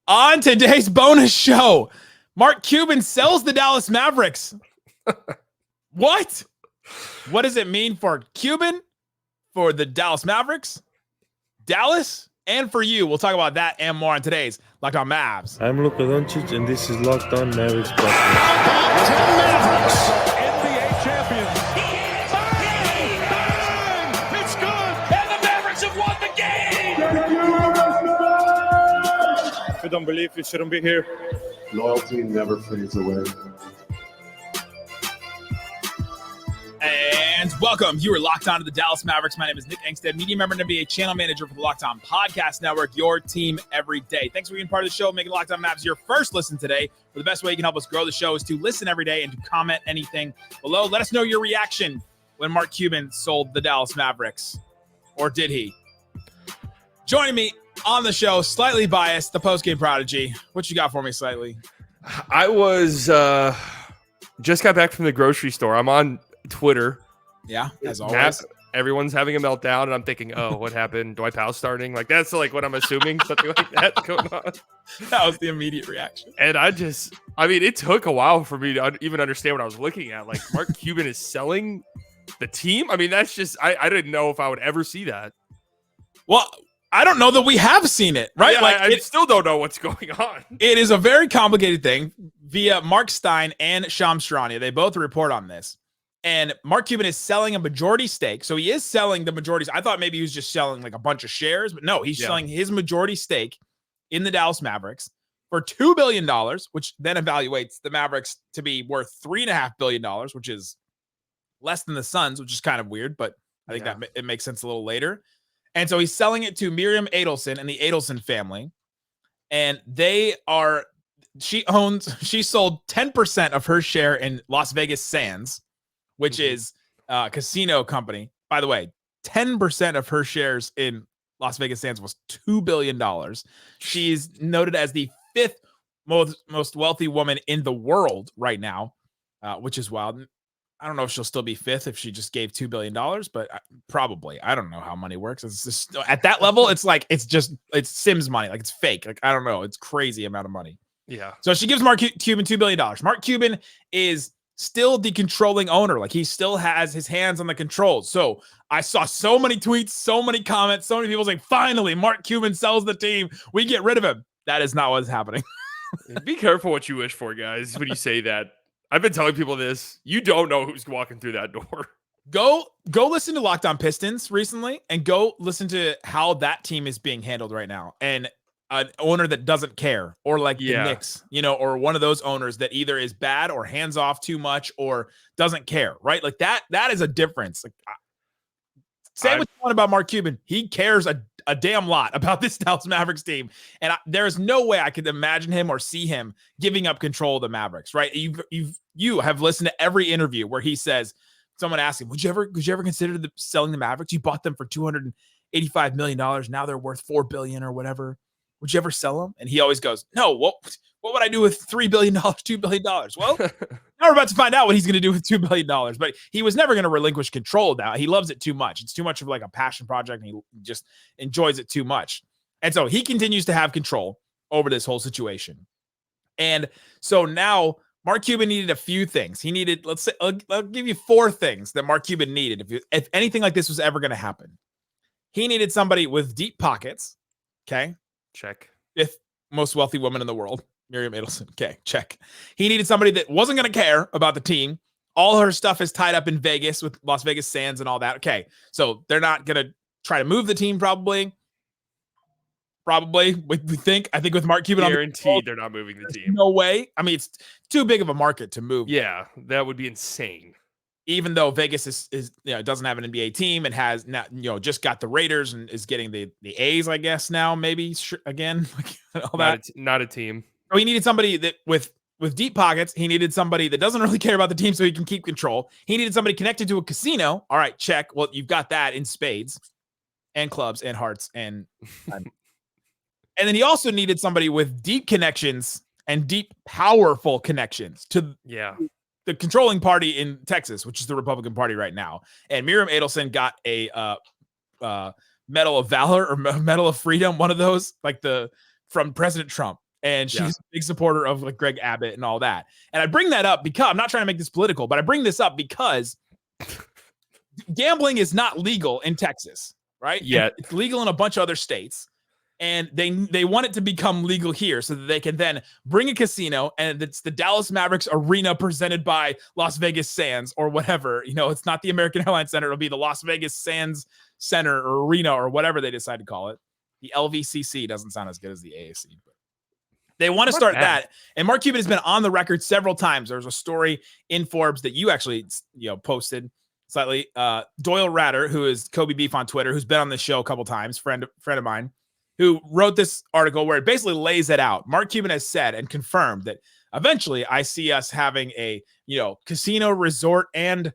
On today's bonus show, Mark Cuban sells the Dallas Mavericks. What? What does it mean for Cuban, for the Dallas Mavericks, Dallas, and for you? We'll talk about that and more on today's Locked On Mavs. I'm Luka Doncic, and this is Locked On Mavericks podcast. Mavericks, NBA champions. Bang! It's good, and the Mavericks have won the game. If you don't believe, you shouldn't be here. Loyalty never fades away. And welcome. You are locked on to the Dallas Mavericks. My name is Nick Angstadt, media member and NBA channel manager for the Locked On Podcast Network, your team every day. Thanks for being part of the show, making Locked On Mavs your first listen today. For the best way you can help us grow the show is to listen every day and to comment anything below. Let us know your reaction when Mark Cuban sold the Dallas Mavericks. Or did he? Joining me on the show, Slightly Biased, the postgame prodigy. What you got for me, Slightly? I was just got back from the grocery store. I'm on Twitter. Yeah, as always. Everyone's having a meltdown, and I'm thinking, oh, what happened? Dwight Powell's starting? Like, that's like what I'm assuming, something like that going on. That was the immediate reaction. And it took a while for me to even understand what I was looking at. Like, Mark Cuban is selling the team? I mean, that's just, I didn't know if I would ever see that. Well, I don't know that we have seen it, right? Yeah, I still don't know what's going on. It is a very complicated thing via Mark Stein and Shams Charania. They both report on this. And Mark Cuban is selling a majority stake. So he is selling the majorities. I thought maybe he was just selling like a bunch of shares, but no, he's selling his majority stake in the Dallas Mavericks for $2 billion, which then evaluates the Mavericks to be worth $3.5 billion, which is less than the Suns, which is kind of weird, but I think that it makes sense a little later. And so he's selling it to Miriam Adelson and the Adelson family. And she sold 10% of her share in Las Vegas Sands, which is a casino company. By the way, 10% of her shares in Las Vegas Sands was $2 billion. She's noted as the fifth most wealthy woman in the world right now, which is wild. I don't know if she'll still be fifth if she just gave $2 billion, but probably. I don't know how money works. It's just at that level. It's like, it's Sims money. Like, it's fake. Like, I don't know. It's crazy amount of money. Yeah. So she gives Mark Cuban $2 billion. Mark Cuban is still the controlling owner. Like, he still has his hands on the controls. So I saw so many tweets, so many comments, so many people saying, finally, Mark Cuban sells the team. We get rid of him. That is not what's happening. Be careful what you wish for, guys, when you say that. I've been telling people this. You don't know who's walking through that door. Go listen to Locked On Pistons recently and go listen to how that team is being handled right now. And an owner that doesn't care, or like the Knicks, or one of those owners that either is bad or hands off too much or doesn't care, right? Like that is a difference. Like, say what you want about Mark Cuban. He cares a damn lot about this Dallas Mavericks team. And there's no way I could imagine him or see him giving up control of the Mavericks, right? You have listened to every interview where he says, someone asked him, would you ever consider selling the Mavericks? You bought them for $285 million. Now they're worth $4 billion or whatever. Would you ever sell them? And he always goes, no, what would I do with $3 billion, $2 billion? Well, now we're about to find out what he's going to do with $2 billion. But he was never going to relinquish control of that. He loves it too much. It's too much of like a passion project, and he just enjoys it too much. And so he continues to have control over this whole situation. And so now Mark Cuban needed a few things. He needed, let's say, I'll give you 4 things that Mark Cuban needed if anything like this was ever going to happen. He needed somebody with deep pockets. Okay. Check. Fifth most wealthy woman in the world, Miriam Adelson. Okay, check. He needed somebody that wasn't going to care about the team. All her stuff is tied up in Vegas with Las Vegas Sands and all that. Okay, so they're not going to try to move the team probably. We think. I think with Mark Cuban guaranteed they're not moving the team. No way. I mean, it's too big of a market to move. Yeah, that would be insane. Even though Vegas is doesn't have an NBA team and has now, just got the Raiders and is getting the A's, I guess now maybe again. All not a team. So he needed somebody that with deep pockets. He needed somebody that doesn't really care about the team so he can keep control. He needed somebody connected to a casino. All right, check. Well, you've got that in spades and clubs and hearts and then he also needed somebody with deep connections and deep powerful connections to the controlling party in Texas, which is the Republican Party right now. And Miriam Adelson got a Medal of Valor or Medal of Freedom, one of those, like from President Trump. And she's a big supporter of like Greg Abbott and all that. And I bring that up because I'm not trying to make this political, but I bring this up because gambling is not legal in Texas, right? Yet. It's legal in a bunch of other states. And they want it to become legal here so that they can then bring a casino, and it's the Dallas Mavericks arena presented by Las Vegas Sands or whatever. It's not the American Airlines Center. It'll be the Las Vegas Sands Center or arena or whatever they decide to call it. The LVCC doesn't sound as good as the AAC, but they want to start that. And Mark Cuban has been on the record several times. There was a story in Forbes that you actually, posted slightly. Doyle Ratter, who is Kobe Beef on Twitter, who's been on this show a couple times, friend of mine, who wrote this article where it basically lays it out. Mark Cuban has said and confirmed that eventually I see us having a, casino resort and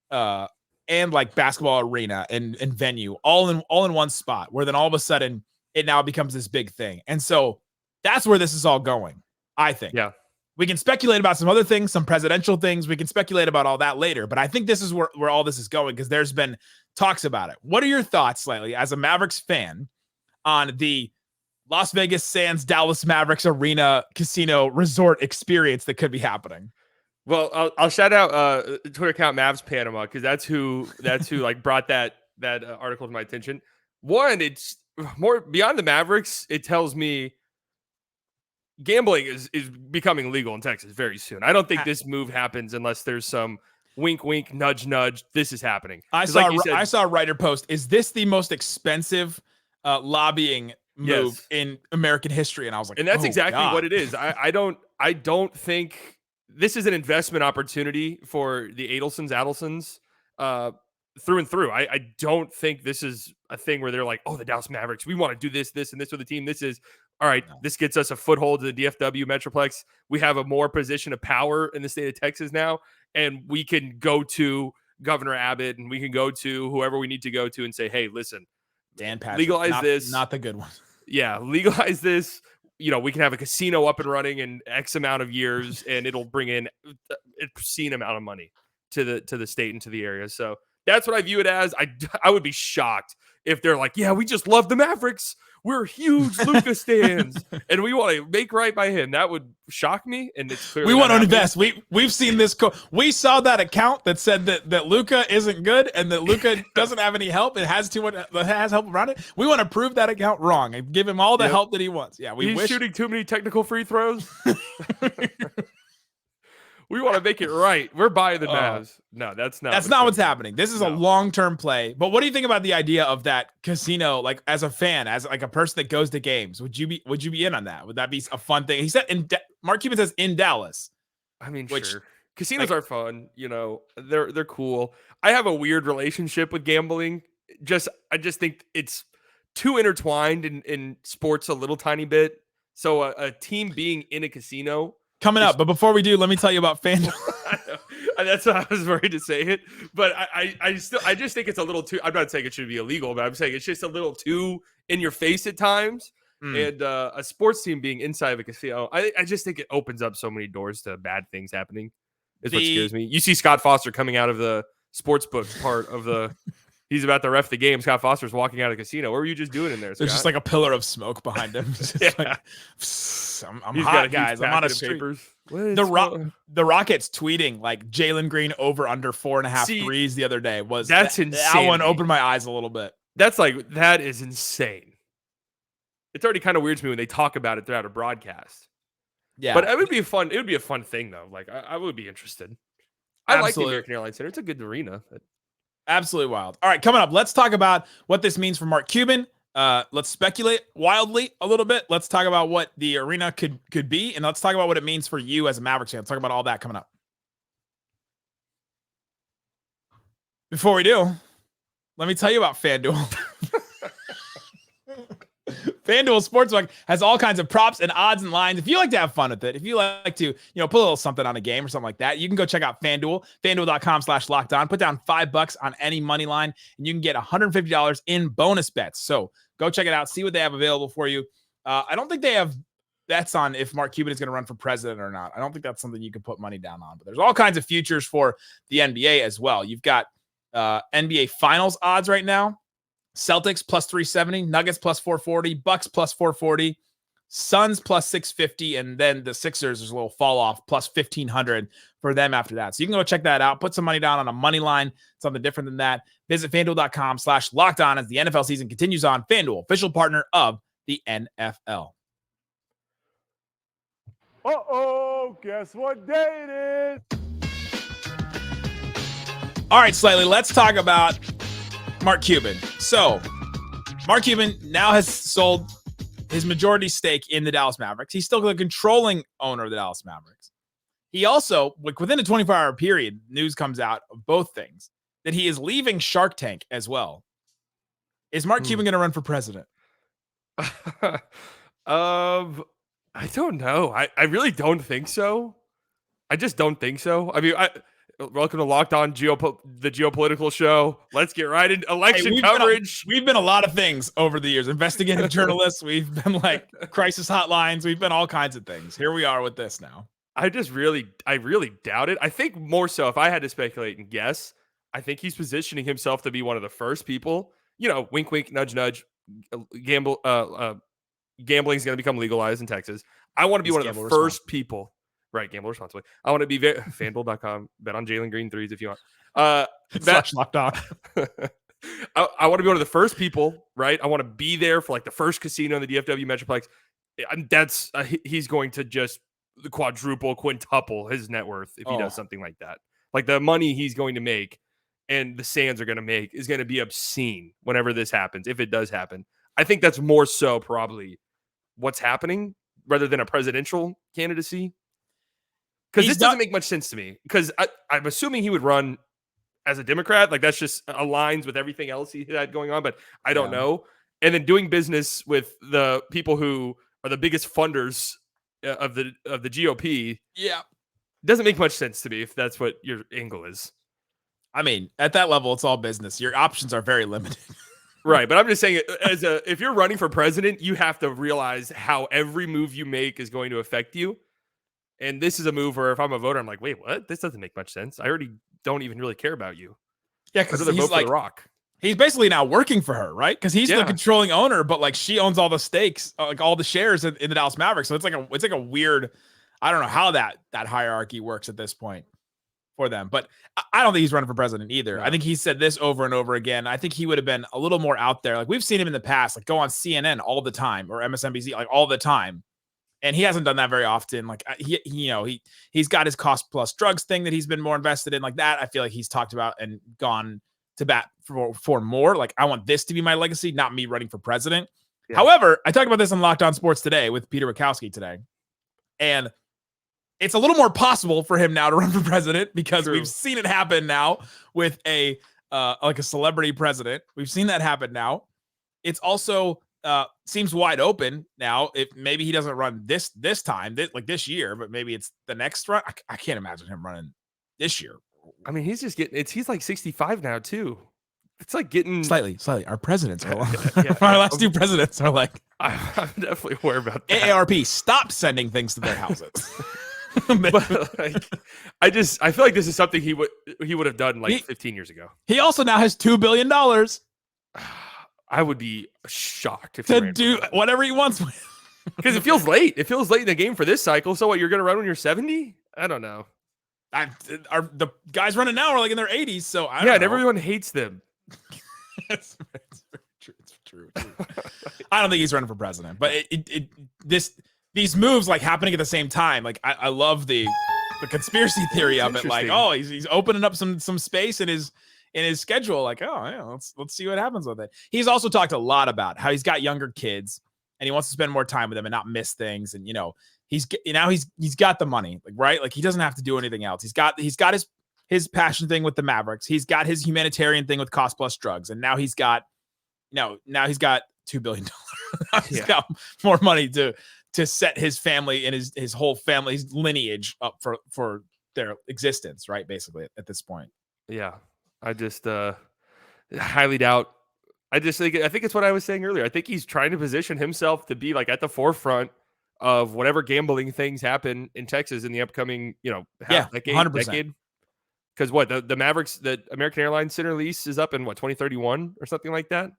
basketball arena and venue all in one spot, where then all of a sudden it now becomes this big thing. And so that's where this is all going, I think. Yeah. We can speculate about some other things, some presidential things. We can speculate about all that later. But I think this is where all this is going, because there's been talks about it. What are your thoughts, Slightly, as a Mavericks fan, on the Las Vegas Sands Dallas Mavericks arena casino resort experience that could be happening? Well, I'll shout out Twitter account Mavs Panama, because that's who like brought that article to my attention. One, it's more beyond the Mavericks. It tells me gambling is becoming legal in Texas very soon. I don't think this move happens unless there's some wink, wink, nudge, nudge. This is happening. I saw a writer post. Is this the most expensive lobbying move in American history? And I was like, and that's exactly what it is. I don't think this is an investment opportunity for the Adelsons through and through. I don't think this is a thing where they're like, oh, the Dallas Mavericks, we want to do this, and this with the team. This is, all right, this gets us a foothold to the DFW Metroplex. We have a more position of power in the state of Texas now, and we can go to Governor Abbott and we can go to whoever we need to go to and say, hey, listen, Dan Patrick, legalize this. Not the good one. Yeah, legalize this. We can have a casino up and running in X amount of years, and it'll bring in an obscene amount of money to the state and to the area. So that's what I view it as. I would be shocked if they're like, yeah, we just love the Mavericks. We're huge Luka stands, and we want to make right by him. That would shock me, and it's clearly we want to invest. We've seen this. We saw that account that said that Luka isn't good and that Luka doesn't have any help. It has help around it. We want to prove that account wrong and give him all the help that he wants. Yeah, he's shooting too many technical free throws. We want to make it right. We're buying the Mavs. No, that's not what's happening. This is a long-term play. But what do you think about the idea of that casino? Like, as a fan, as like a person that goes to games, would you be in on that? Would that be a fun thing? He said Mark Cuban says in Dallas. I mean, sure. Casinos are fun. They're cool. I have a weird relationship with gambling. I just think it's too intertwined in sports a little tiny bit. So a team being in a casino coming up. But before we do, let me tell you about FanDuel. That's how I was worried to say it. But I just think it's a little too, I'm not saying it should be illegal, but I'm saying it's just a little too in your face at times. And a sports team being inside of a casino, I just think it opens up so many doors to bad things happening. Is what scares me. You see Scott Foster coming out of the sportsbook part of the he's about to ref the game. Scott Foster's walking out of the casino. What were you just doing in there, Scott? There's just like a pillar of smoke behind him. I'm hot, guys. I'm on a street. The Rockets tweeting like Jalen Green over under 4.5 threes the other day that's insane. That one opened my eyes a little bit. That is insane. It's already kind of weird to me when they talk about it throughout a broadcast. Yeah, but it would be a fun thing though. Like I would be interested. I like the American Airlines Center. It's a good arena. Absolutely wild. All right, coming up, let's talk about what this means for Mark Cuban. Let's speculate wildly a little bit. Let's talk about what the arena could be, and let's talk about what it means for you as a Mavericks fan. Let's talk about all that coming up. Before we do, let me tell you about FanDuel. FanDuel Sportsbook has all kinds of props and odds and lines. If you like to have fun with it, if you like to, put a little something on a game or something like that, you can go check out FanDuel, FanDuel.com/LockedOn. Put down $5 on any money line, and you can get $150 in bonus bets. So go check it out. See what they have available for you. I don't think they have bets on if Mark Cuban is going to run for president or not. I don't think that's something you can put money down on. But there's all kinds of futures for the NBA as well. You've got NBA Finals odds right now. Celtics plus 370, Nuggets plus 440, Bucks plus 440, Suns plus 650, and then the Sixers is a little fall off, plus 1,500 for them after that. So you can go check that out. Put some money down on a money line, something different than that. Visit FanDuel.com/LockedOn as the NFL season continues on. FanDuel, official partner of the NFL. Uh-oh, guess what day it is? All right, Slightly, let's talk about Mark Cuban. So Mark Cuban now has sold his majority stake in the Dallas Mavericks. He's still the controlling owner of the Dallas Mavericks. He also, within a 24-hour period, news comes out of both things, that he is leaving Shark Tank as well. Is Mark Cuban going to run for president? I don't know. I really don't think so. I just don't think so. I mean, welcome to Locked On the geopolitical show. Let's get right into election coverage. We've been a lot of things over the years. Investigative journalists. We've been like crisis hotlines. We've been all kinds of things. Here we are with this now. I really doubt it. I think more so if I had to speculate and guess, I think he's positioning himself to be one of the first people, wink, wink, nudge, nudge, gamble, gambling is going to become legalized in Texas. I want to be one of the first people. Right, gamble responsibly. I want to be FanDuel.com. Bet on Jalen Green threes if you want. Locked on. I want to be one of the first people, right? I want to be there for like the first casino in the DFW Metroplex. And that's he's going to just quadruple, quintuple his net worth if he does something like that. Like the money he's going to make and the Sands are going to make is going to be obscene whenever this happens, if it does happen. I think that's more so probably what's happening rather than a presidential candidacy. Because this doesn't make much sense to me. Because I'm assuming he would run as a Democrat. Like that's just aligns with everything else he had going on. But I don't know. And then doing business with the people who are the biggest funders of the GOP. Yeah, doesn't make much sense to me if that's what your angle is. I mean, at that level, it's all business. Your options are very limited. Right, but I'm just saying, if you're running for president, you have to realize how every move you make is going to affect you. And this is a move where if I'm a voter, I'm like, wait, what? This doesn't make much sense. I already don't even really care about you. Yeah, because he's like, Rock. He's basically now working for her, right? Because he's the controlling owner, but like she owns all the stakes, like all the shares in the Dallas Mavericks. So it's like a weird, I don't know how that hierarchy works at this point for them. But I don't think he's running for president either. No. I think he said this over and over again. I think he would have been a little more out there. Like we've seen him in the past, like go on CNN all the time or MSNBC, like all the time. And he hasn't done that very often. Like he's got his cost plus drugs thing that he's been more invested in, like that. I feel like he's talked about and gone to bat for more. Like I want this to be my legacy, not me running for president. Yeah. However, I talked about this on Locked On Sports today with Peter Wachowski today, and it's a little more possible for him now to run for president because we've seen it happen now with a celebrity president. We've seen that happen now. It's also seems wide open now. If maybe he doesn't run this time, this year, but maybe it's the next run. I can't imagine him running this year. I mean, he's just he's like 65 now too. It's like getting slightly. Our presidents are our last two presidents are like. I'm definitely aware about that. AARP, stop sending things to their houses. But I feel like this is something he would have done 15 years ago. He also now has $2 billion. I would be shocked if to do whatever he wants with. Because it feels late. It feels late in the game for this cycle. So what, you're going to run when you're 70? I don't know. The guys running now are like in their 80s. So I don't know. And everyone hates them. It's true. I don't think he's running for president, but these moves like happening at the same time. Like I love the conspiracy theory of it. Like, oh, he's opening up some space in his schedule. Like, oh yeah, let's see what happens with it. He's also talked a lot about how he's got younger kids and he wants to spend more time with them and not miss things. And he's got the money, like, right? Like he doesn't have to do anything else. He's got his passion thing with the Mavericks. He's got his humanitarian thing with cost plus drugs, and now he's got $2 billion. He's got more money to set his family and his whole family's lineage up for their existence, right? Basically, at this point. Yeah, I just highly doubt. I think it's what I was saying earlier. I think he's trying to position himself to be like at the forefront of whatever gambling things happen in Texas in the upcoming, decade. 100%. Because what the Mavericks, the American Airlines Center lease is up in 2031 or something like that.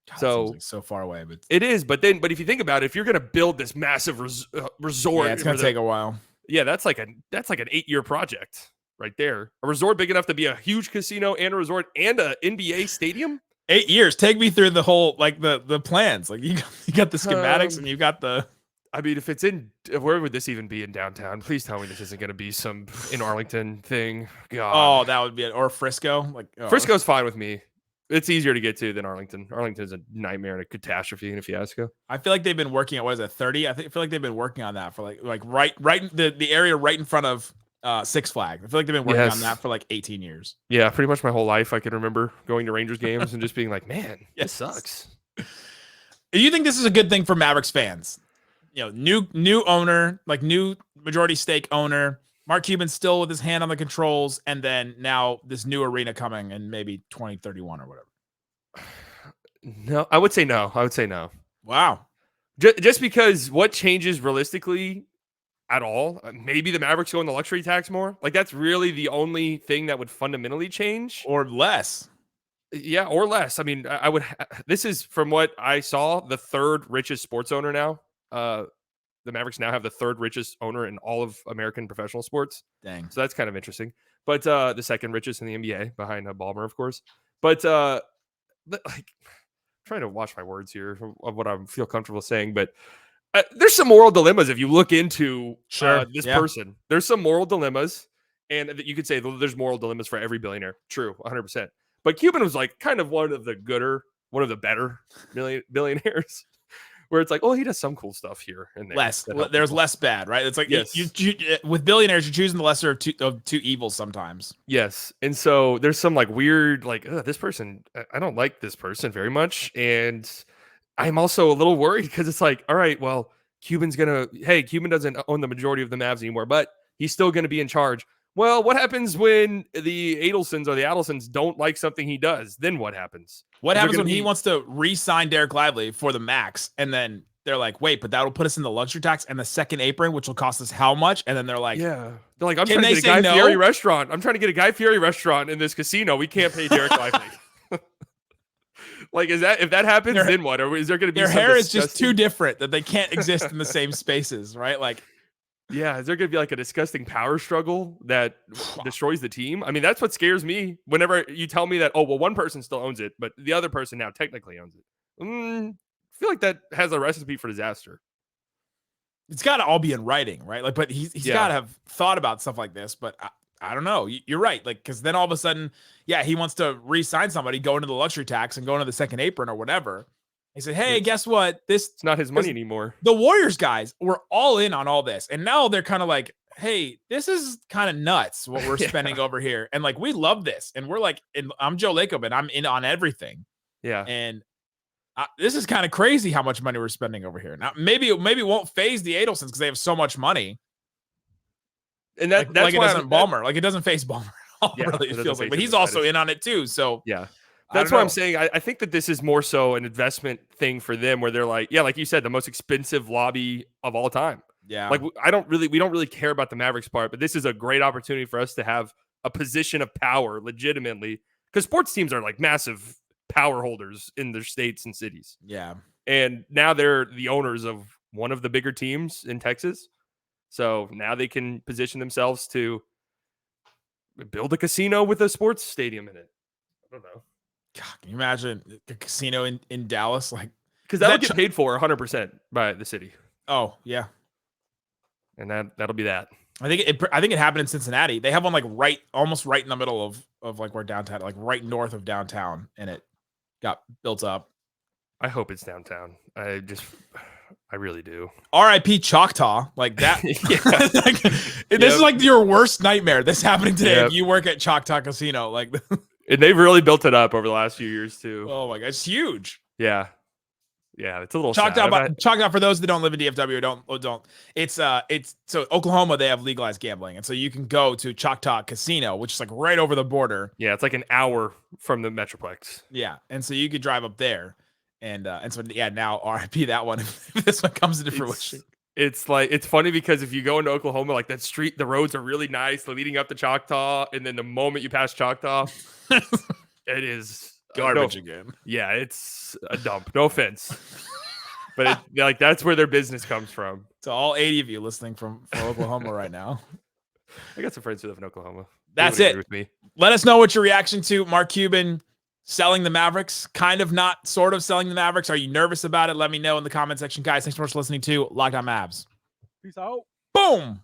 God, So seems like so far away, but it is. But if you think about it, if you're going to build this massive resort, yeah, it's going to take a while. Yeah, that's like an 8-year project right there. A resort big enough to be a huge casino and a resort and a NBA stadium. 8 years. Take me through the whole the plans. Like you got the schematics and you got the. I mean, where would this even be in downtown? Please tell me this isn't going to be some in Arlington thing. God. Oh, that would be it. Or Frisco. Frisco's fine with me. It's easier to get to than Arlington. Arlington is a nightmare and a catastrophe in a fiasco. I feel like they've been working on 30. I feel like they've been working on that for like right in the area right in front of Six Flags. I feel like they've been working on that for like 18 years. Yeah, pretty much my whole life. I can remember going to Rangers games and just being like, man, this sucks. Do you think this is a good thing for Mavericks fans? New owner, like new majority stake owner. Mark Cuban still with his hand on the controls, and then now this new arena coming in maybe 2031 or whatever. No, I would say no. Wow. Just because what changes realistically at all? Maybe the Mavericks go in the luxury tax more. Like that's really the only thing that would fundamentally change, or less. Yeah, or less. I mean, I would. This is from what I saw, the third richest sports owner now. The Mavericks now have the third richest owner in all of American professional sports. Dang. So that's kind of interesting. But the second richest in the NBA behind Ballmer, of course. But like, I'm trying to watch my words here of what I feel comfortable saying. But there's some moral dilemmas if you look into this person. There's some moral dilemmas. And you could say there's moral dilemmas for every billionaire. True, 100%. But Cuban was like kind of one of the better billionaires. Where it's like, oh, he does some cool stuff here and there. There's less bad, right? It's like yes. you with billionaires, you're choosing the lesser of two evils sometimes. Yes, and so there's some like weird, like this person. I don't like this person very much, and I'm also a little worried because it's like, all right, well, Cuban doesn't own the majority of the Mavs anymore, but he's still going to be in charge. Well, what happens when the Adelsons or the Adelsons don't like something he does? Then what happens? What happens when he wants to re-sign Derek Lively for the max, and then they're like, wait, but that'll put us in the luxury tax and the second apron, which will cost us how much? And then they're like, I'm trying to get a Guy Fieri restaurant. I'm trying to get a Guy Fieri restaurant in this casino. We can't pay Derek Lively. Like, if that happens, then what? Or is there going to be their hair is just too different that they can't exist in the same spaces, right? Like, yeah, is there going to be like a disgusting power struggle that destroys the team? I mean, that's what scares me. Whenever you tell me that, oh, well, one person still owns it, but the other person now technically owns it. I feel like that has a recipe for disaster. It's got to all be in writing, right? Like, but he's got to have thought about stuff like this. But I don't know. You're right. Like, because then all of a sudden, he wants to re-sign somebody, go into the luxury tax, and go into the second apron or whatever. He said, hey, guess what? It's not his money anymore. The Warriors guys were all in on all this. And now they're kind of like, hey, this is kind of nuts what we're spending over here. And like, we love this. And we're like, I'm Joe Lacob and I'm in on everything. Yeah. And this is kind of crazy how much money we're spending over here. Now, maybe it won't phase the Adelsons because they have so much money. And that's like why it doesn't Ballmer. Like it doesn't face Ballmer. Really, it feels like. But he's also in on it too. So yeah. That's what I'm saying. I think that this is more so an investment thing for them where they're like, like you said, the most expensive lobby of all time. Yeah. Like we don't really care about the Mavericks part, but this is a great opportunity for us to have a position of power legitimately because sports teams are like massive power holders in their states and cities. Yeah. And now they're the owners of one of the bigger teams in Texas. So now they can position themselves to build a casino with a sports stadium in it. I don't know. God, can you imagine a casino in Dallas? Like, because that'll get paid for 100% by the city. Oh yeah, and that'll be that. I think it happened in Cincinnati. They have one like almost right in the middle of like where downtown, like right north of downtown, and it got built up. I hope it's downtown. I really do. R.I.P. Choctaw, like that. This is like your worst nightmare. This happening today. If you work at Choctaw Casino, like. And they've really built it up over the last few years too. Oh my god, it's huge. Yeah, it's a little Choctaw for those that don't live in DFW don't. It's so Oklahoma, they have legalized gambling, and so you can go to Choctaw Casino, which is like right over the border. Yeah, it's like an hour from the Metroplex. Yeah, and so you could drive up there, and so now RIP that one if this one comes into fruition. It's funny because if you go into Oklahoma, like that street, the roads are really nice leading up to Choctaw. And then the moment you pass Choctaw, it is Garbage again. Yeah, it's a dump. No offense. But that's where their business comes from. To all 80 of you listening from Oklahoma right now. I got some friends who live in Oklahoma. That's it. With me. Let us know what your reaction to Mark Cuban selling the Mavericks. Kind of, not sort of selling the Mavericks. Are you nervous about it? Let me know in the comment section. Guys, thanks so much for listening to Locked On Mavs. Peace out. Boom.